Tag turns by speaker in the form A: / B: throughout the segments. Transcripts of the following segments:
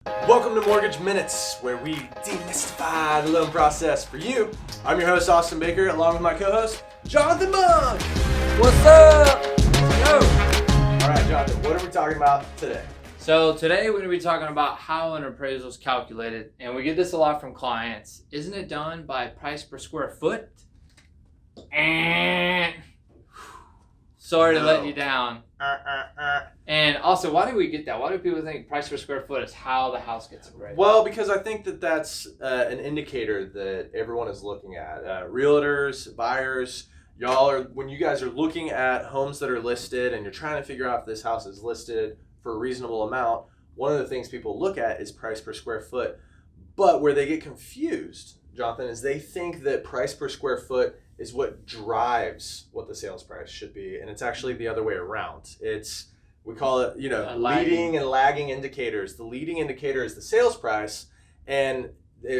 A: Welcome to Mortgage Minutes, where we demystify the loan process for you. I'm your host, Austin Baker, along with my co-host, Jonathan Monk.
B: What's up? Yo.
A: All right, Jonathan, what are we talking about today?
B: So today we're going to be talking about how an appraisal is calculated, and we get this a lot from clients. Isn't it done by price per square foot? Sorry to let you down. And also, why do we get that? Why do people think price per square foot is how the house gets appraised?
A: Well, because I think that that's an indicator that everyone is looking at. Realtors, buyers, when you guys are looking at homes that are listed and you're trying to figure out if this house is listed for a reasonable amount, one of the things people look at is price per square foot. But where they get confused, Jonathan, is they think that price per square foot is what drives what the sales price should be, and it's actually the other way around. We call it, leading and lagging indicators. The leading indicator is the sales price, and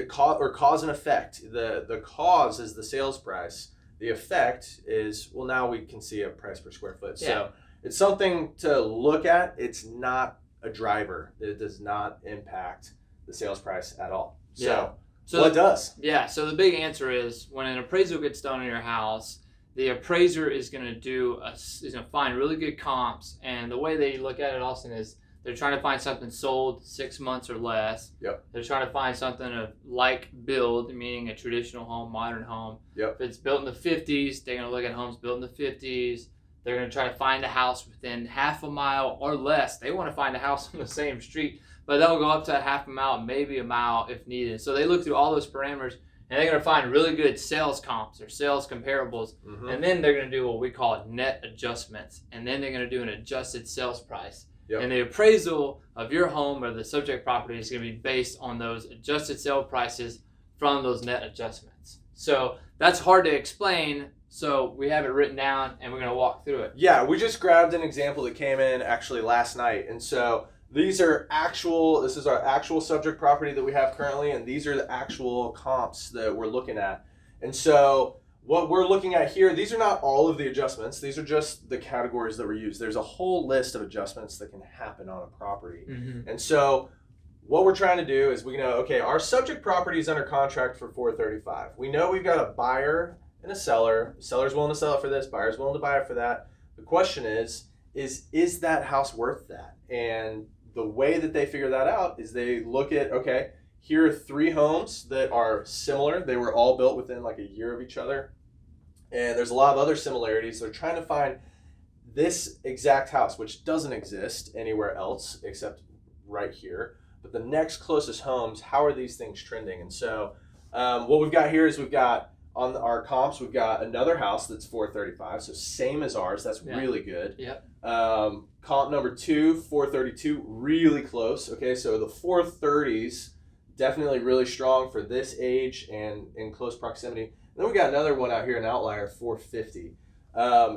A: cause and effect. The cause is the sales price. The effect is, well, now we can see a price per square foot. Yeah. So it's something to look at. It's not a driver. It does not impact the sales price at all.
B: Yeah.
A: So what does?
B: Yeah, so the big answer is when an appraisal gets done on your house, the appraiser is going to find really good comps, and the way they look at it, Austin, is they're trying to find something sold 6 months or less.
A: Yep.
B: They're trying to find something of like build, meaning a traditional home, modern home.
A: Yep.
B: If it's built in the 50s, they're going to look at homes built in the 50s. They're going to try to find a house within half a mile or less. They want to find a house on the same street, but they'll go up to a half a mile, maybe a mile if needed. So they look through all those parameters, and they're going to find really good sales comps or sales comparables. Mm-hmm. And then they're going to do what we call net adjustments. And then they're going to do an adjusted sales price. Yep. And the appraisal of your home or the subject property is going to be based on those adjusted sale prices from those net adjustments. So that's hard to explain. So we have it written down, and we're going to walk through it.
A: Yeah, we just grabbed an example that came in actually last night. And so this is our actual subject property that we have currently, and these are the actual comps that we're looking at. And so what we're looking at here, these are not all of the adjustments. These are just the categories that were used. There's a whole list of adjustments that can happen on a property. Mm-hmm. And so what we're trying to do is we know, okay, our subject property is under contract for $435. We know we've got a buyer and a seller. The seller's willing to sell it for this, buyer's willing to buy it for that. The question is that house worth that? And the way that they figure that out is they look at, okay, here are 3 homes that are similar. They were all built within like a year of each other. And there's a lot of other similarities. They're trying to find this exact house, which doesn't exist anywhere else except right here. But the next closest homes, how are these things trending? And so what we've got here is we've got on our comps, we've got another house that's $435, so same as ours. That's really good.
B: Yep.
A: Comp number 2, $432, really close. Okay, so the 430s definitely really strong for this age and in close proximity. And then we got another one out here, an outlier, $450.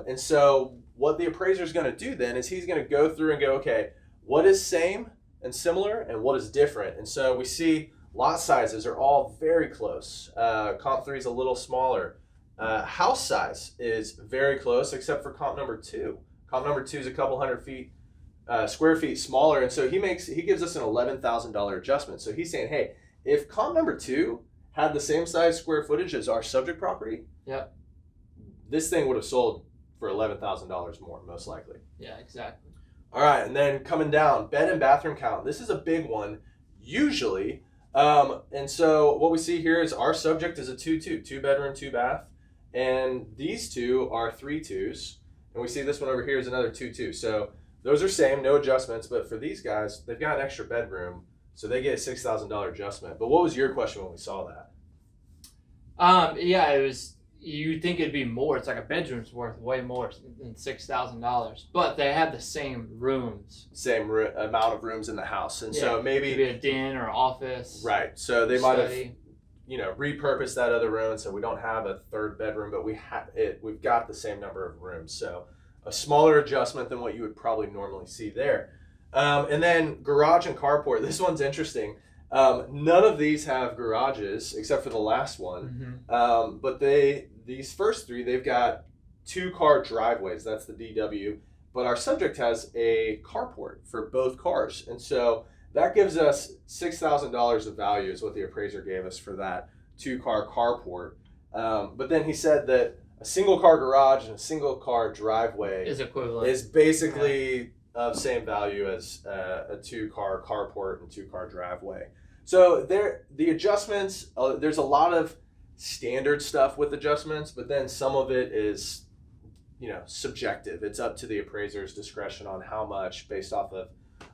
A: And so what the appraiser is going to do then is he's going to go through and go, okay, what is same and similar and what is different? And so we see lot sizes are all very close. Comp 3 is a little smaller. House size is very close except for comp number 2. Comp number 2 is a couple hundred square feet smaller, and so he gives us an $11,000 adjustment. So he's saying, hey, if comp number 2 had the same size square footage as our subject property,
B: yep,
A: this thing would have sold for $11,000 more, most likely.
B: Yeah, exactly.
A: All right, and then coming down, bed and bathroom count. This is a big one, usually. And so what we see here is our subject is a 2-2, 2 bedroom, 2 bath, and these 2 are 3 2s, and we see this one over here is another 2-2. So those are same, no adjustments, but for these guys, they've got an extra bedroom, so they get a $6,000 adjustment. But what was your question when we saw that?
B: Yeah, it was, you'd think it'd be more. It's like a bedroom's worth way more than $6,000, but they have the same rooms.
A: Same amount of rooms in the house. And so maybe
B: a den or office.
A: Right. So they might have, repurposed that other room. So we don't have a third bedroom, but we've got the same number of rooms. So a smaller adjustment than what you would probably normally see there. And then garage and carport. This one's interesting. None of these have garages except for the last one. Mm-hmm. But these first 3, they've got 2-car driveways. That's the DW. But our subject has a carport for both cars. And so That gives us $6,000 of value is what the appraiser gave us for that 2-car carport. But then he said that a single car garage and a single car driveway
B: Is equivalent.
A: is basically of same value as a 2-car carport and 2-car driveway. So the adjustments, there's a lot of standard stuff with adjustments, but then some of it is, subjective. It's up to the appraiser's discretion on how much based off of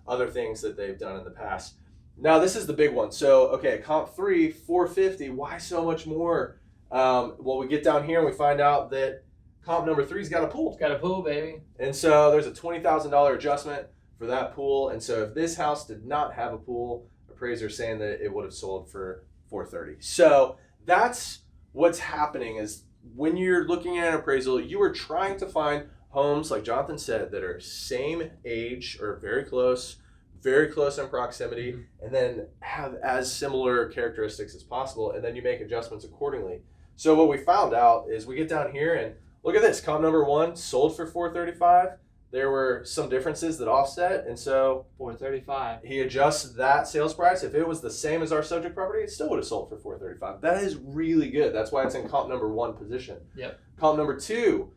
A: other things that they've done in the past. Now this is the big one. So, okay, comp 3, 450, why so much more? Well, we get down here and we find out that comp number 3's got a pool.
B: Got a pool, baby.
A: And so there's a $20,000 adjustment for that pool. And so if this house did not have a pool, appraiser saying that it would have sold for $430,000. So that's what's happening is when you're looking at an appraisal, you are trying to find homes, like Jonathan said, that are same age or very close in proximity, and then have as similar characteristics as possible, and then you make adjustments accordingly. So what we found out is we get down here and look at this. Comp number 1 sold for $435,000. There were some differences that offset, and so
B: $435,000.
A: he adjusts that sales price. If it was the same as our subject property, it still would have sold for $435,000. That is really good. That's why it's in comp number 1 position.
B: Yep.
A: Comp number 2,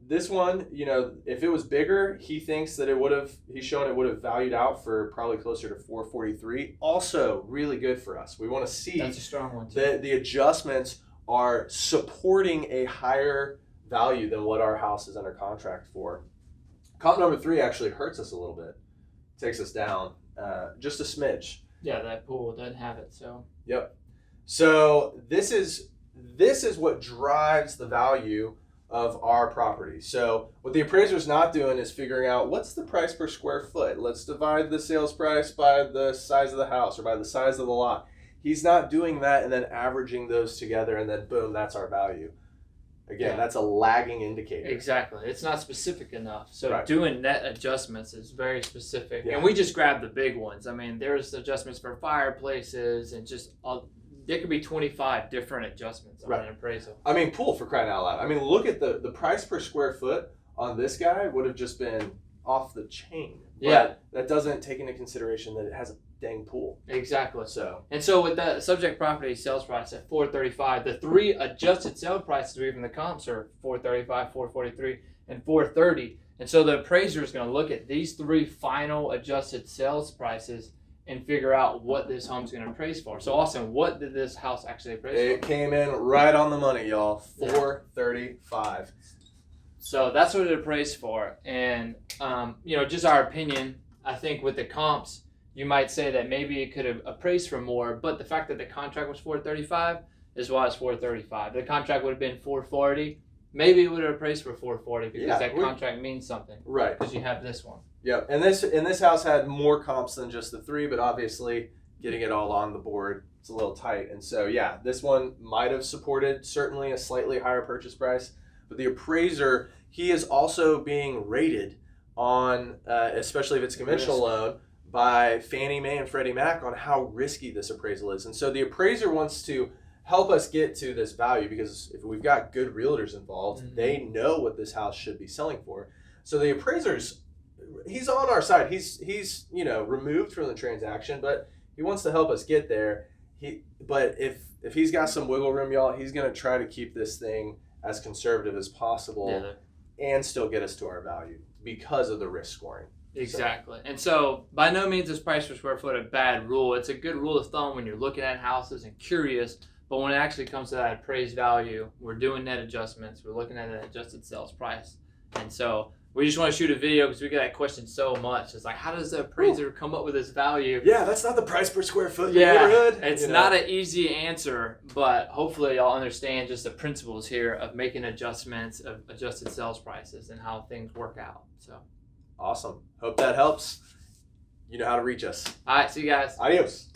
A: this one, if it was bigger, he thinks that he's shown it would have valued out for probably closer to $443,000. Also really good for us. We want to see
B: That's a strong one too.
A: that the adjustments are supporting a higher value than what our house is under contract for. Comp number 3 actually hurts us a little bit. Takes us down just a smidge.
B: Yeah, that pool doesn't have it, so.
A: Yep. So this is what drives the value of our property. So what the appraiser's not doing is figuring out what's the price per square foot. Let's divide the sales price by the size of the house or by the size of the lot. He's not doing that and then averaging those together and then boom, that's our value. Again, that's a lagging indicator.
B: Exactly. It's not specific enough. So
A: Right.
B: doing net adjustments is very specific.
A: Yeah.
B: And we just grabbed the big ones. I mean, there's adjustments for fireplaces and just there could be 25 different adjustments on an appraisal.
A: I mean, pool, for crying out loud. I mean, look at the price per square foot on this guy would have just been off the chain. But
B: Yeah.
A: that doesn't take into consideration that it has a dang pool.
B: Exactly.
A: So
B: And so with the subject property sales price at $435,000, the 3 adjusted sale prices we from the comps are $435,000, $443,000, and $430,000. And so the appraiser is going to look at these 3 final adjusted sales prices and figure out what this home's going to appraise for. So Austin, what did this house actually appraise
A: it
B: for?
A: came in right on the money, y'all. $435,000.
B: So that's what it appraised for. And just our opinion, I think with the comps, you might say that maybe it could have appraised for more, but the fact that the contract was $435,000 is why it's $435,000. The contract would have been $440,000. Maybe it would have appraised for $440,000 because that contract means something.
A: Right.
B: Because you have this one.
A: Yep. And this house had more comps than just the 3, but obviously getting it all on the board, it's a little tight. And so, yeah, this one might have supported certainly a slightly higher purchase price, but the appraiser, he is also being rated on, especially if it's conventional loan, by Fannie Mae and Freddie Mac on how risky this appraisal is. And so the appraiser wants to help us get to this value because if we've got good realtors involved, they know what this house should be selling for. So the appraiser's, he's on our side. He's removed from the transaction, but he wants to help us get there. But if he's got some wiggle room, y'all, he's going to try to keep this thing as conservative as possible and still get us to our value because of the risk scoring.
B: Exactly. And so by no means is price per square foot a bad rule. It's a good rule of thumb when you're looking at houses and curious, but when it actually comes to that appraised value, we're doing net adjustments. We're looking at an adjusted sales price. And so we just want to shoot a video because we get that question so much. It's like, how does the appraiser come up with this value?
A: Yeah, that's not the price per square foot in the neighborhood.
B: It's not an easy answer, but hopefully y'all understand just the principles here of making adjustments of adjusted sales prices and how things work out. So
A: awesome. Hope that helps. You know how to reach us.
B: all right, see you guys.
A: Adios.